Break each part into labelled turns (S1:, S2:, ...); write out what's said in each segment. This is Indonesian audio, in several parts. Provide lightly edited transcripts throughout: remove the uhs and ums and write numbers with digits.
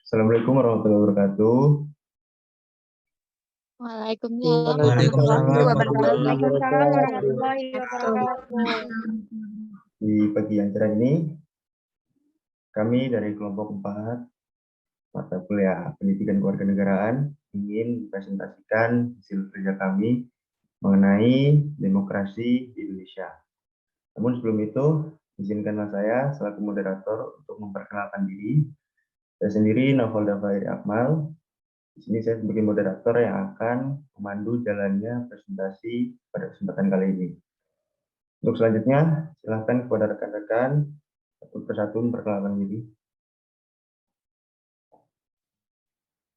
S1: Assalamualaikum warahmatullahi wabarakatuh.
S2: Waalaikumsalam
S3: Waalaikumsalam
S2: warahmatullahi
S3: warahmatullahi
S2: wabarakatuh.
S1: Di pagi yang cerah ini, kami dari kelompok 4 mata kuliah Pendidikan Kewarganegaraan ingin mempresentasikan hasil kerja kami mengenai demokrasi di Indonesia. Namun sebelum itu, izinkanlah saya selaku moderator untuk memperkenalkan diri. Saya sendiri Naufal Dafairi Akmal. Di sini saya sebagai moderator yang akan memandu jalannya presentasi pada kesempatan kali ini. Untuk selanjutnya, silakan kepada rekan-rekan satu persatu memperkenalkan diri.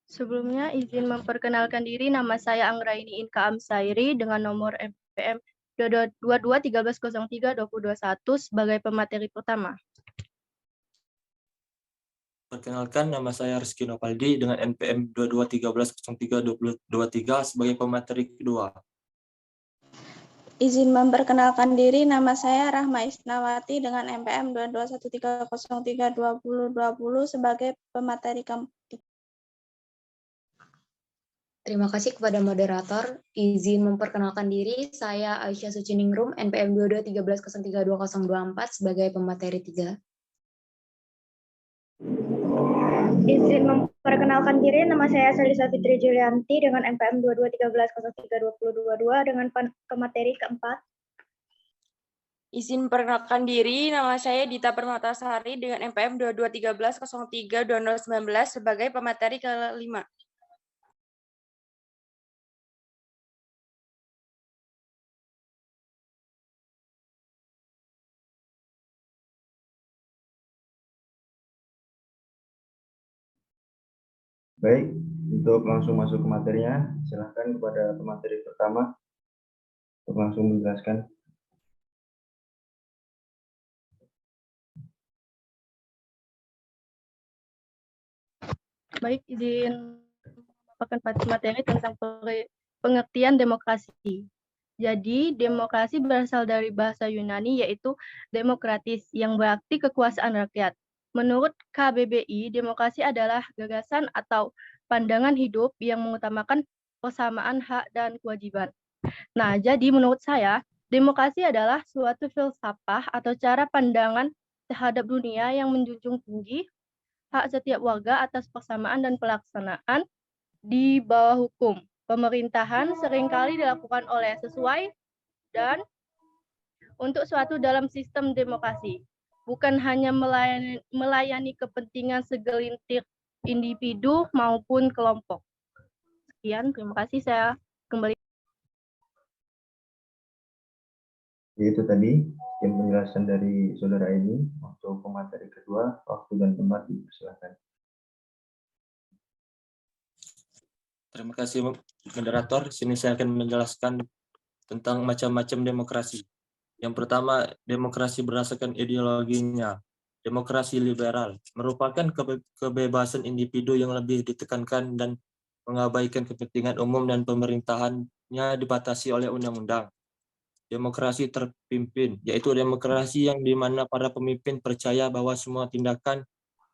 S2: Sebelumnya izin memperkenalkan diri, nama saya Anggraini Inka Amsairi dengan nomor MPM 2213032021 sebagai pemateri pertama.
S3: Perkenalkan, nama saya Rizky Nopaldi dengan NPM 2213032023 sebagai pemateri kedua.
S4: Izin memperkenalkan diri, nama saya Rahma Isnawati dengan MPM 2213032020 sebagai pemateri keempat.
S5: Terima kasih kepada moderator. Izin memperkenalkan diri, saya Aisyah Suciningrum, NPM 2213032024 sebagai pemateri 3.
S6: Izin memperkenalkan diri, nama saya Salisa Fitri Julianti dengan MPM 2213032022 dengan pemateri keempat.
S7: Izin memperkenalkan diri, nama saya Dita Permatasari dengan MPM 2213032019 sebagai pemateri kelima.
S1: Baik, untuk langsung masuk ke materinya, silakan kepada pemateri pertama untuk langsung menjelaskan.
S2: Baik, izin memaparkan materi tentang pengertian demokrasi. Jadi, demokrasi berasal dari bahasa Yunani yaitu demokratis yang berarti kekuasaan rakyat. Menurut KBBI, demokrasi adalah gagasan atau pandangan hidup yang mengutamakan persamaan hak dan kewajiban. Nah, jadi menurut saya, demokrasi adalah suatu filsafat atau cara pandangan terhadap dunia yang menjunjung tinggi hak setiap warga atas persamaan dan pelaksanaan di bawah hukum. Pemerintahan seringkali dilakukan oleh sesuai dan untuk suatu dalam sistem demokrasi, bukan hanya melayani kepentingan segelintir individu maupun kelompok. Sekian, terima kasih. Saya kembali.
S1: Itu tadi sekian penjelasan dari saudara ini. Untuk pemateri kedua, waktu dan tempat dipersilakan.
S3: Terima kasih moderator. Sini saya akan menjelaskan tentang macam-macam demokrasi. Yang pertama, demokrasi berdasarkan ideologinya. Demokrasi liberal merupakan kebebasan individu yang lebih ditekankan dan mengabaikan kepentingan umum dan pemerintahannya dibatasi oleh undang-undang. Demokrasi terpimpin, yaitu demokrasi yang di mana para pemimpin percaya bahwa semua tindakan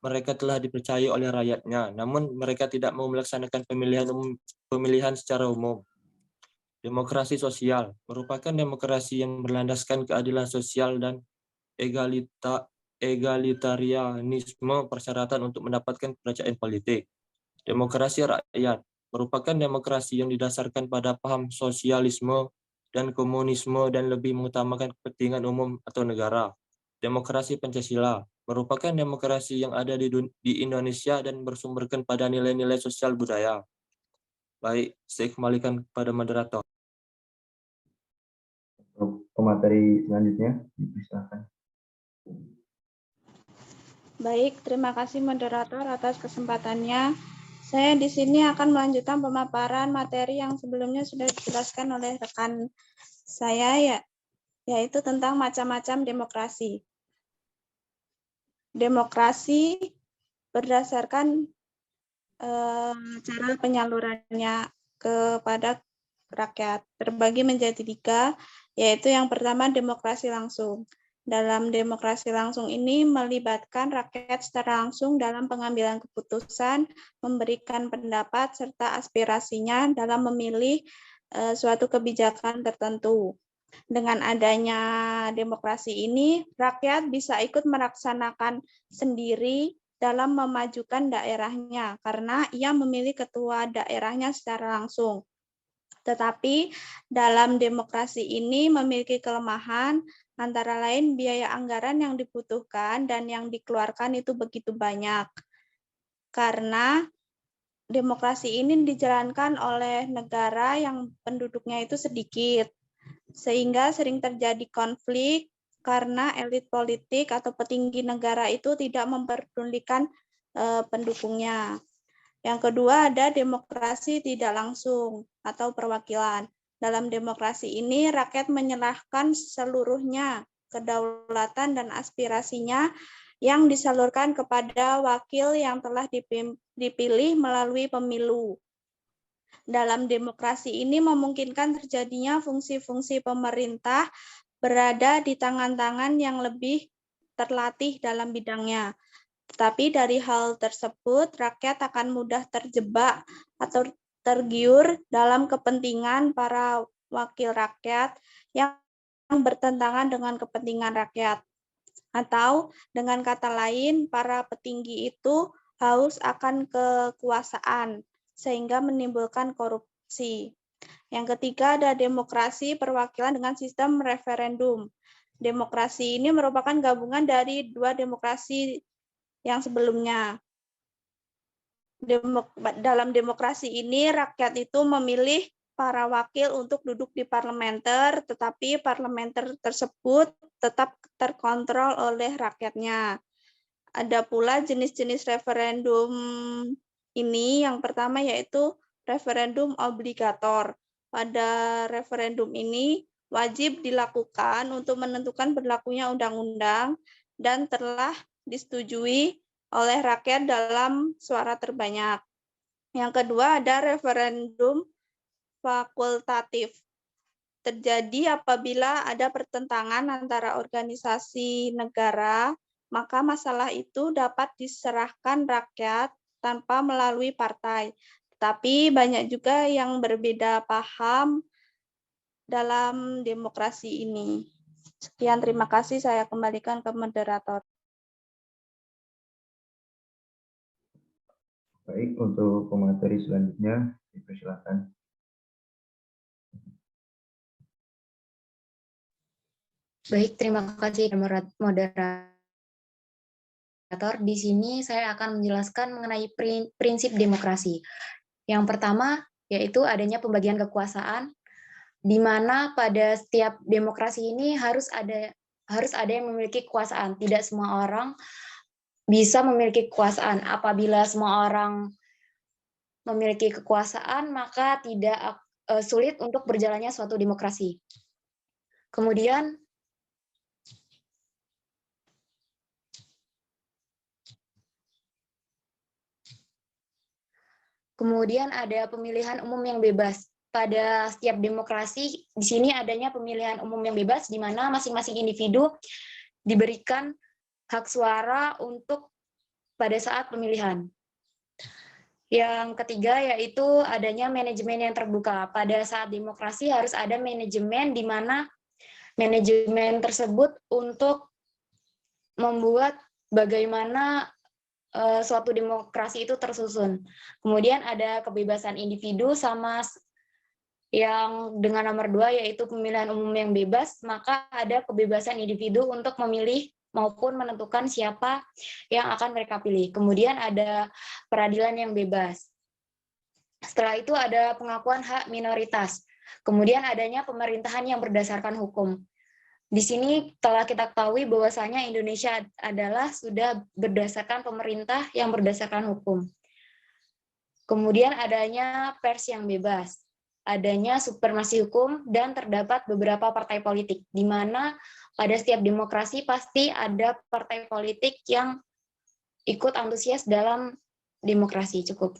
S3: mereka telah dipercayai oleh rakyatnya, namun mereka tidak mau melaksanakan pemilihan secara umum. Demokrasi sosial merupakan demokrasi yang berlandaskan keadilan sosial dan egalitarianisme persyaratan untuk mendapatkan kepercayaan politik. Demokrasi rakyat merupakan demokrasi yang didasarkan pada paham sosialisme dan komunisme dan lebih mengutamakan kepentingan umum atau negara. Demokrasi Pancasila merupakan demokrasi yang ada di Indonesia dan bersumberkan pada nilai-nilai sosial budaya. Baik, saya kembalikan kepada moderator.
S1: Untuk pemateri selanjutnya, dipersilakan.
S4: Baik, terima kasih moderator atas kesempatannya. Saya di sini akan melanjutkan pemaparan materi yang sebelumnya sudah dijelaskan oleh rekan saya, yaitu tentang macam-macam demokrasi. Demokrasi berdasarkan cara penyalurannya kepada rakyat terbagi menjadi 3, yaitu yang pertama demokrasi langsung. Dalam demokrasi langsung ini melibatkan rakyat secara langsung dalam pengambilan keputusan, memberikan pendapat, serta aspirasinya dalam memilih suatu kebijakan tertentu. Dengan adanya demokrasi ini, rakyat bisa ikut melaksanakan sendiri dalam memajukan daerahnya, karena ia memilih ketua daerahnya secara langsung. Tetapi dalam demokrasi ini memiliki kelemahan, antara lain biaya anggaran yang dibutuhkan dan yang dikeluarkan itu begitu banyak. Karena demokrasi ini dijalankan oleh negara yang penduduknya itu sedikit, sehingga sering terjadi konflik karena elit politik atau petinggi negara itu tidak memperdulikan pendukungnya. Yang kedua ada demokrasi tidak langsung atau perwakilan. Dalam demokrasi ini rakyat menyerahkan seluruhnya kedaulatan dan aspirasinya yang disalurkan kepada wakil yang telah dipilih melalui pemilu. Dalam demokrasi ini memungkinkan terjadinya fungsi-fungsi pemerintah berada di tangan-tangan yang lebih terlatih dalam bidangnya. Tetapi dari hal tersebut, rakyat akan mudah terjebak atau tergiur dalam kepentingan para wakil rakyat yang bertentangan dengan kepentingan rakyat. Atau dengan kata lain, para petinggi itu haus akan kekuasaan, sehingga menimbulkan korupsi. Yang ketiga ada demokrasi perwakilan dengan sistem referendum. Demokrasi ini merupakan gabungan dari dua demokrasi yang sebelumnya. Dalam demokrasi ini rakyat itu memilih para wakil untuk duduk di parlementer, tetapi parlementer tersebut tetap terkontrol oleh rakyatnya. Ada pula jenis-jenis referendum ini, yang pertama yaitu referendum obligator. Pada referendum ini wajib dilakukan untuk menentukan berlakunya undang-undang dan telah disetujui oleh rakyat dalam suara terbanyak. Yang kedua ada referendum fakultatif. Terjadi apabila ada pertentangan antara organisasi negara, maka masalah itu dapat diserahkan rakyat tanpa melalui partai. Tetapi banyak juga yang berbeda paham dalam demokrasi ini. Sekian, terima kasih. Saya kembalikan ke moderator.
S1: Baik, untuk pemateri selanjutnya, dipersilakan.
S5: Baik, terima kasih moderator. Di sini saya akan menjelaskan mengenai prinsip demokrasi. Yang pertama yaitu adanya pembagian kekuasaan, di mana pada setiap demokrasi ini harus ada yang memiliki kekuasaan. Tidak semua orang bisa memiliki kekuasaan. Apabila semua orang memiliki kekuasaan, maka tidak sulit untuk berjalannya suatu demokrasi. Kemudian ada pemilihan umum yang bebas. Pada setiap demokrasi, di sini adanya pemilihan umum yang bebas, di mana masing-masing individu diberikan hak suara untuk pada saat pemilihan. Yang ketiga yaitu adanya manajemen yang terbuka. Pada saat demokrasi harus ada manajemen, di mana manajemen tersebut untuk membuat bagaimana suatu demokrasi itu tersusun. Kemudian ada kebebasan individu, sama yang dengan nomor 2 yaitu pemilihan umum yang bebas, maka ada kebebasan individu untuk memilih maupun menentukan siapa yang akan mereka pilih. Kemudian ada peradilan yang bebas. Setelah itu ada pengakuan hak minoritas. Kemudian adanya pemerintahan yang berdasarkan hukum. Di sini telah kita ketahui bahwasanya Indonesia adalah sudah berdasarkan pemerintah yang berdasarkan hukum. Kemudian adanya pers yang bebas, adanya supremasi hukum, dan terdapat beberapa partai politik, di mana pada setiap demokrasi pasti ada partai politik yang ikut antusias dalam demokrasi. Cukup.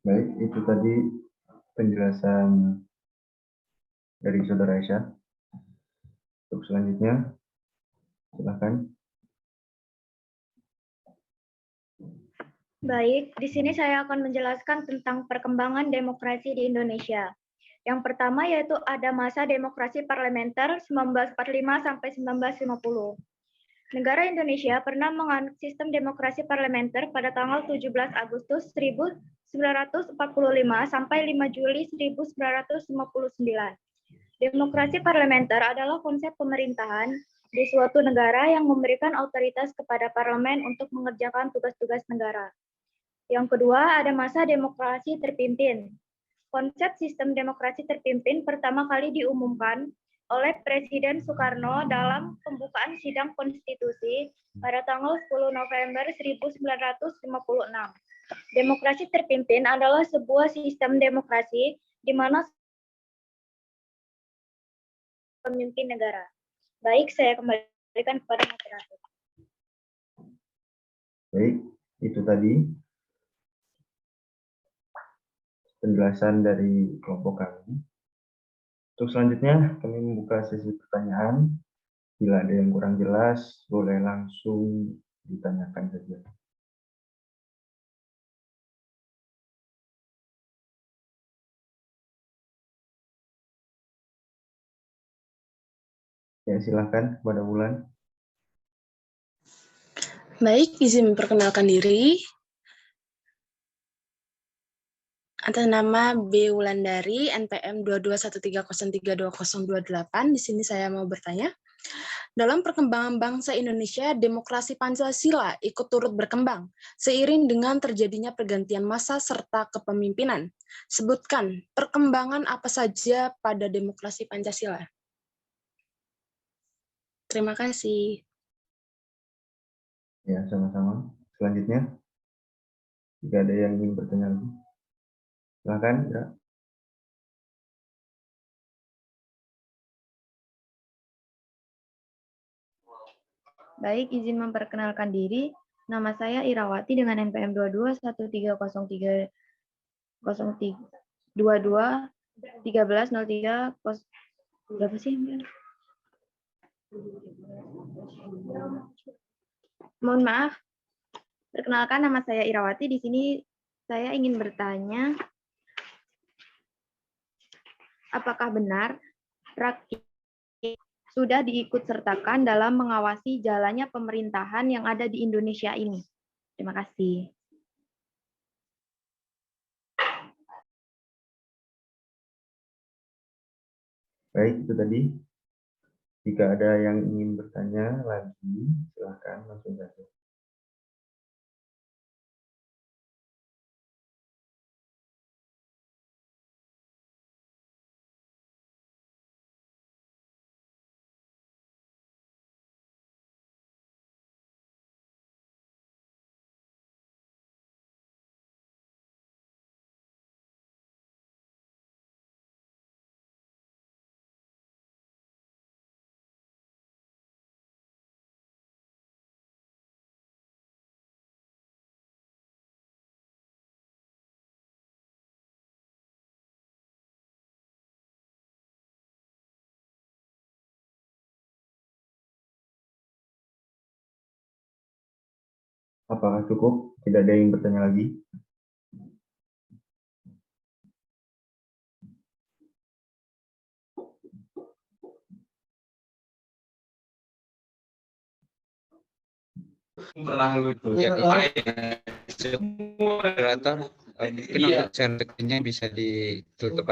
S1: Baik, itu tadi penjelasan dari Saudara Aisyah. Untuk selanjutnya, silakan.
S6: Baik, di sini saya akan menjelaskan tentang perkembangan demokrasi di Indonesia. Yang pertama yaitu ada masa demokrasi parlementer 1945 sampai 1950. Negara Indonesia pernah menganut sistem demokrasi parlementer pada tanggal 17 Agustus 1945 sampai 5 Juli 1959. Demokrasi parlementer adalah konsep pemerintahan di suatu negara yang memberikan otoritas kepada parlemen untuk mengerjakan tugas-tugas negara. Yang kedua, ada masa demokrasi terpimpin. Konsep sistem demokrasi terpimpin pertama kali diumumkan oleh Presiden Soekarno dalam pembukaan sidang konstitusi pada tanggal 10 November 1956. Demokrasi terpimpin adalah sebuah sistem demokrasi di mana pemimpin negara. Baik, saya kembalikan kepada moderator.
S1: Baik, itu tadi penjelasan dari kelompok kami. Untuk selanjutnya, kami membuka sesi pertanyaan. Bila ada yang kurang jelas, boleh langsung ditanyakan saja. Ya, silakan kepada Wulan.
S8: Baik, izin memperkenalkan diri. Atas nama B. Wulandari, NPM 2213032028. Di sini saya mau bertanya. Dalam perkembangan bangsa Indonesia, demokrasi Pancasila ikut turut berkembang seiring dengan terjadinya pergantian masa serta kepemimpinan. Sebutkan perkembangan apa saja pada demokrasi Pancasila. Terima kasih.
S1: Ya, sama-sama. Selanjutnya, jika ada yang ingin bertanya lagi, silakan. Ya.
S2: Baik, izin memperkenalkan diri. Nama saya Irawati dengan NPM 221303 berapa sih? Mohon maaf. Perkenalkan, nama saya Irawati. Di sini saya ingin bertanya, apakah benar rakyat sudah diikut-sertakan dalam mengawasi jalannya pemerintahan yang ada di Indonesia ini? Terima kasih.
S1: Baik, itu tadi. Jika ada yang ingin bertanya lagi, silakan langsung saja. Apakah cukup? Tidak ada yang bertanya lagi?
S9: Pernah lucu jadi moderator mungkin untuk share screen-nya bisa ditutup.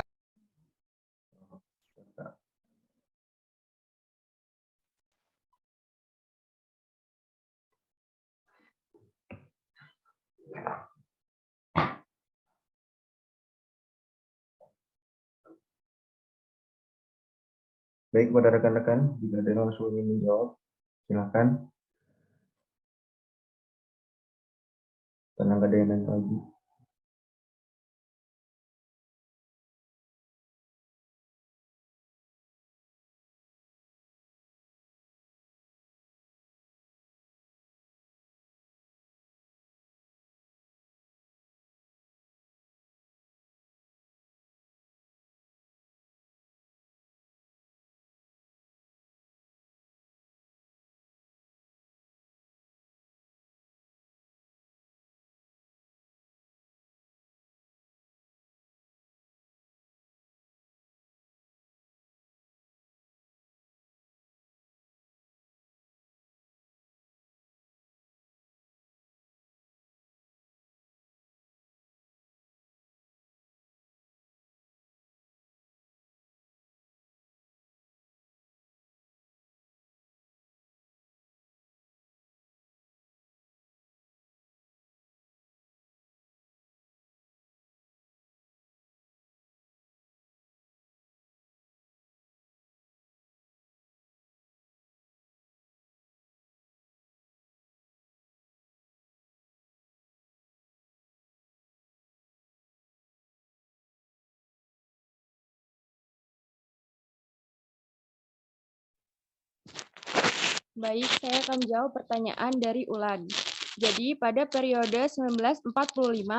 S1: Baik, pada rekan-rekan, jika ada yang langsung ingin menjawab, silakan. Karena nggak ada yang nanya lagi.
S7: Baik, saya akan menjawab pertanyaan dari Ulan. Jadi, pada periode 1945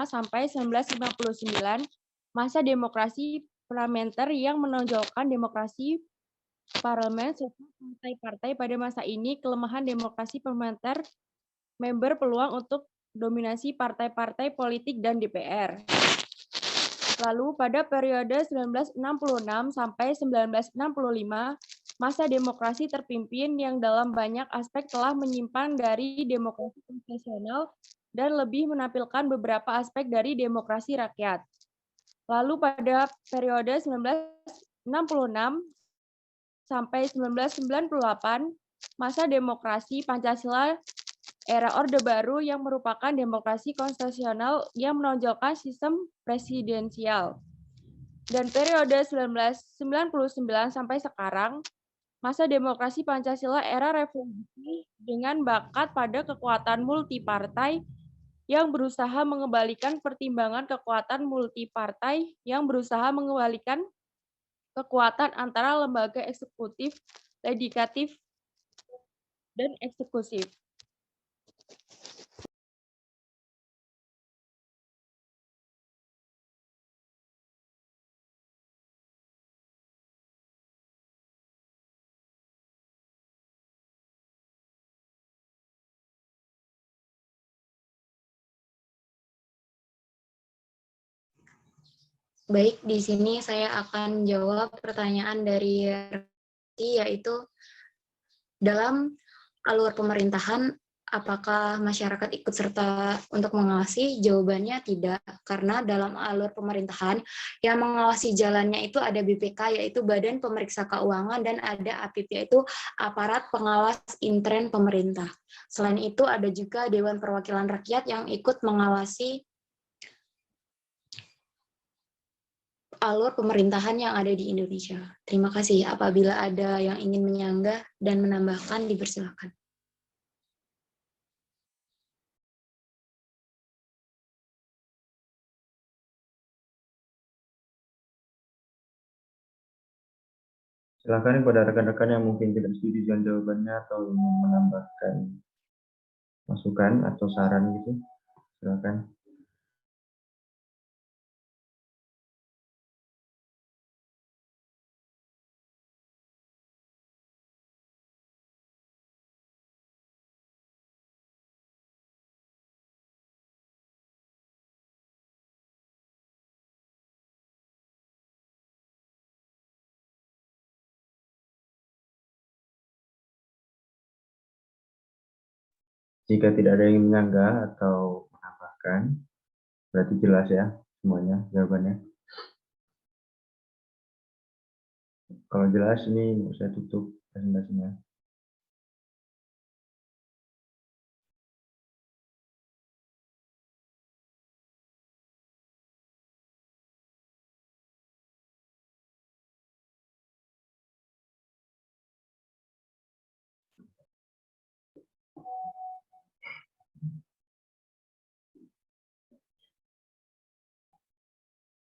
S7: sampai 1959, masa demokrasi parlementer yang menonjolkan demokrasi parlemen serta partai-partai pada masa ini, kelemahan demokrasi parlementer member peluang untuk dominasi partai-partai politik dan DPR. Lalu pada periode 1966 sampai 1965, masa demokrasi terpimpin yang dalam banyak aspek telah menyimpang dari demokrasi konvensional dan lebih menampilkan beberapa aspek dari demokrasi rakyat. Lalu pada periode 1966 sampai 1998, masa demokrasi Pancasila era Orde Baru yang merupakan demokrasi konstitusional yang menonjolkan sistem presidensial. Dan periode 1999 sampai sekarang, masa demokrasi Pancasila era revolusi dengan bakat pada kekuatan multipartai yang berusaha mengembalikan pertimbangan kekuatan multipartai yang berusaha mengembalikan kekuatan antara lembaga eksekutif, legislatif, dan eksekutif.
S5: Baik, di sini saya akan jawab pertanyaan dari yaitu dalam alur pemerintahan apakah masyarakat ikut serta untuk mengawasi? Jawabannya tidak, karena dalam alur pemerintahan yang mengawasi jalannya itu ada BPK yaitu Badan Pemeriksa Keuangan dan ada APIP yaitu Aparat Pengawas Intern Pemerintah. Selain itu ada juga Dewan Perwakilan Rakyat yang ikut mengawasi alur pemerintahan yang ada di Indonesia. Terima kasih. Apabila ada yang ingin menyanggah dan menambahkan, dipersilakan.
S1: Silakan kepada rekan-rekan yang mungkin tidak setuju dengan jawabannya atau ingin menambahkan masukan atau saran gitu. Silakan. Jika tidak ada yang menyanggah atau menambahkan, berarti jelas ya semuanya jawabannya. Kalau jelas ini saya tutup presentasinya.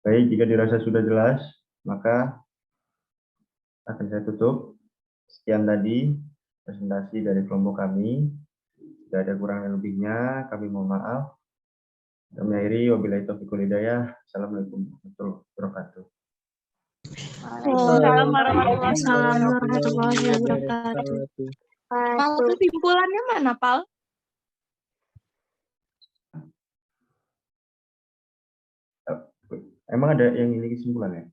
S1: Baik, jika dirasa sudah jelas, maka akan saya tutup. Sekian tadi presentasi dari kelompok kami. Jika ada kurang dan lebihnya, kami mohon maaf. Kami akhiri, wabillahi taufiq wal hidayah. Assalamualaikum warahmatullahi wabarakatuh.
S6: Waalaikumsalam
S2: warahmatullahi wabarakatuh.
S6: Pal, kesimpulannya mana, Pal?
S1: Emang ada yang ini kesimpulannya?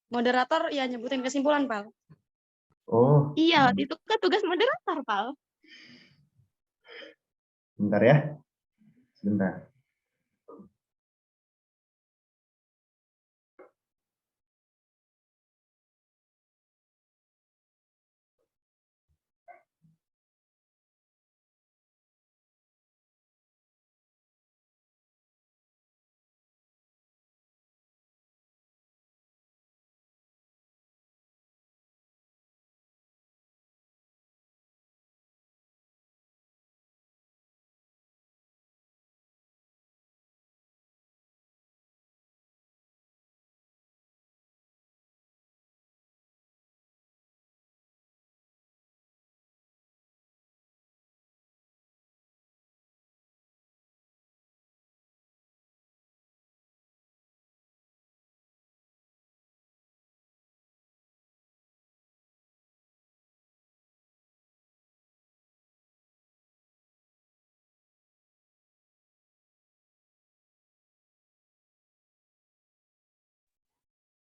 S2: Moderator ya nyebutin kesimpulan, Pal.
S1: Oh.
S6: Iya, itu kan tugas moderator, Pal.
S1: Bentar ya. Sebentar.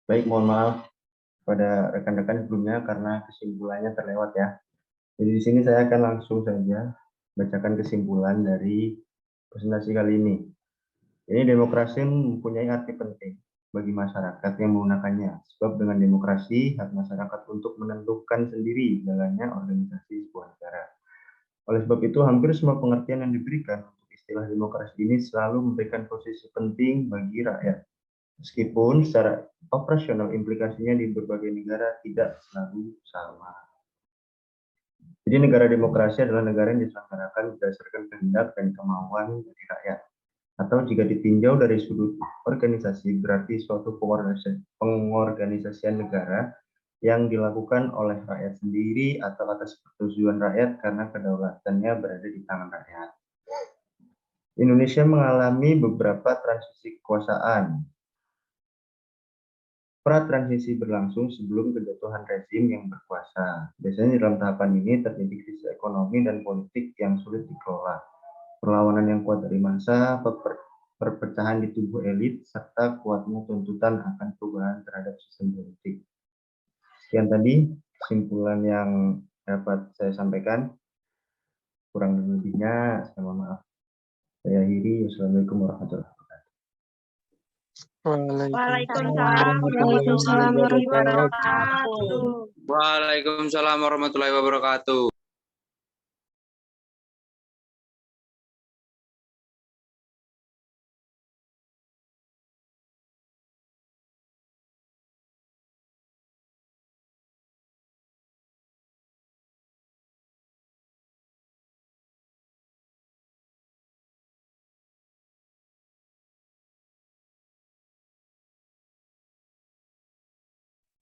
S1: Baik, mohon maaf pada rekan-rekan sebelumnya karena kesimpulannya terlewat ya. Jadi di sini saya akan langsung saja bacakan kesimpulan dari presentasi kali ini. Ini demokrasi mempunyai arti penting bagi masyarakat yang menggunakannya. Sebab dengan demokrasi, hak masyarakat untuk menentukan sendiri jalannya organisasi sebuah negara. Oleh sebab itu, hampir semua pengertian yang diberikan untuk istilah demokrasi ini selalu memberikan posisi penting bagi rakyat. Meskipun secara operasional implikasinya di berbagai negara tidak selalu sama. Jadi negara demokrasi adalah negara yang diselenggarakan berdasarkan kehendak dan kemauan dari rakyat. Atau jika ditinjau dari sudut organisasi, berarti suatu pengorganisasian negara yang dilakukan oleh rakyat sendiri atau atas persetujuan rakyat karena kedaulatannya berada di tangan rakyat. Indonesia mengalami beberapa transisi kekuasaan. Pra-transisi berlangsung sebelum kejatuhan rezim yang berkuasa. Biasanya dalam tahapan ini terjadi krisis ekonomi dan politik yang sulit dikelola. Perlawanan yang kuat dari massa, perpecahan di tubuh elit, serta kuatnya tuntutan akan perubahan terhadap sistem politik. Sekian tadi kesimpulan yang dapat saya sampaikan. Kurang dan lebihnya, saya mohon maaf. Saya akhiri. Wassalamualaikum warahmatullahi wabarakatuh.
S6: Waalaikumsalam warahmatullahi wabarakatuh.
S9: Waalaikumsalam warahmatullahi wabarakatuh.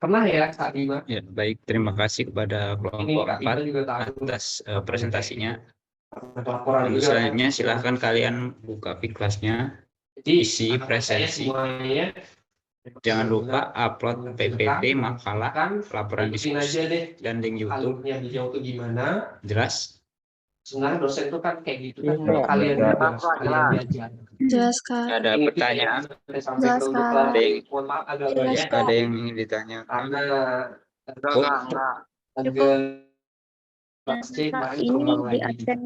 S10: Pernah ya Kak Bima?
S9: Ya, baik. Terima kasih kepada kelompok 4 atas presentasinya. Untuk selanjutnya silahkan kalian buka Piklasnya, isi presensi. Jangan lupa upload PPT, makalah, laporan diskusi, dan link YouTube. Jelas?
S10: Sebenarnya dosen itu kan kayak gitu kan, kalian belajar.
S4: Jelas, Kak.
S9: Ada pertanyaan?
S4: Jelas, Kak.
S10: Mohon maaf agak banyak
S9: Ada yang ingin ditanyakan?
S10: karena
S6: Ini di absen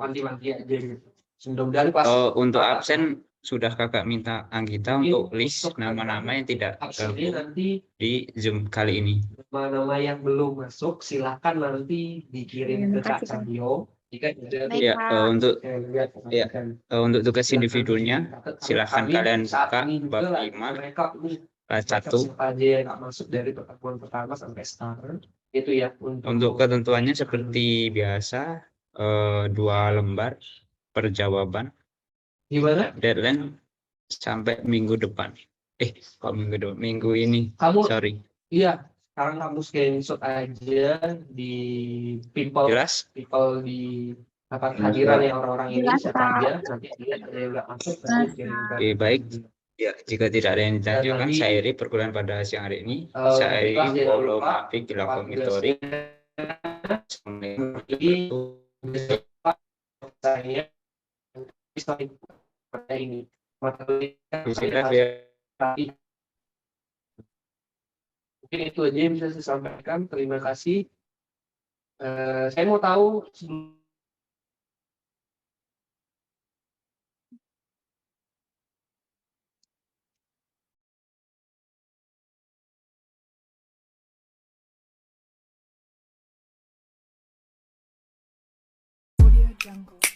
S10: wanti-wanti aja gitu. Mudah-mudahan pas
S9: untuk absen sudah kakak minta Anggita untuk list nama-nama yang tidak
S10: absen ini nanti
S9: di Zoom kali ini.
S10: nama-nama yang belum masuk silakan nanti dikirim ke Kak Cahyo. Jika ada
S9: Ya, untuk tugas individunya silahkan kalian buka bab 5 kelas 1.
S10: aja yang nggak masuk dari pertemuan pertama sampai sekarang itu ya
S9: Untuk ketentuannya seperti biasa 2 lembar per jawaban.
S10: Gimana?
S9: Deadline sampai minggu depan. Kok minggu depan? Minggu ini. Sorry.
S10: Iya, sekarang kamu screenshot aja di people.
S9: Jelas?
S10: People di hadiran yang orang-orang ini siapa aja. Nanti lihat ada yang nggak masuk.
S9: Oke, baik. Ya, jika tidak ada yang ditanyakan, saya akhiri perkuliahan pada siang hari ini. Saya akhiri follow Mafik di Lakom History.
S10: Saya ini materi mungkin itu aja yang bisa saya sampaikan. Terima kasih. Saya mau tahu
S11: Jungle.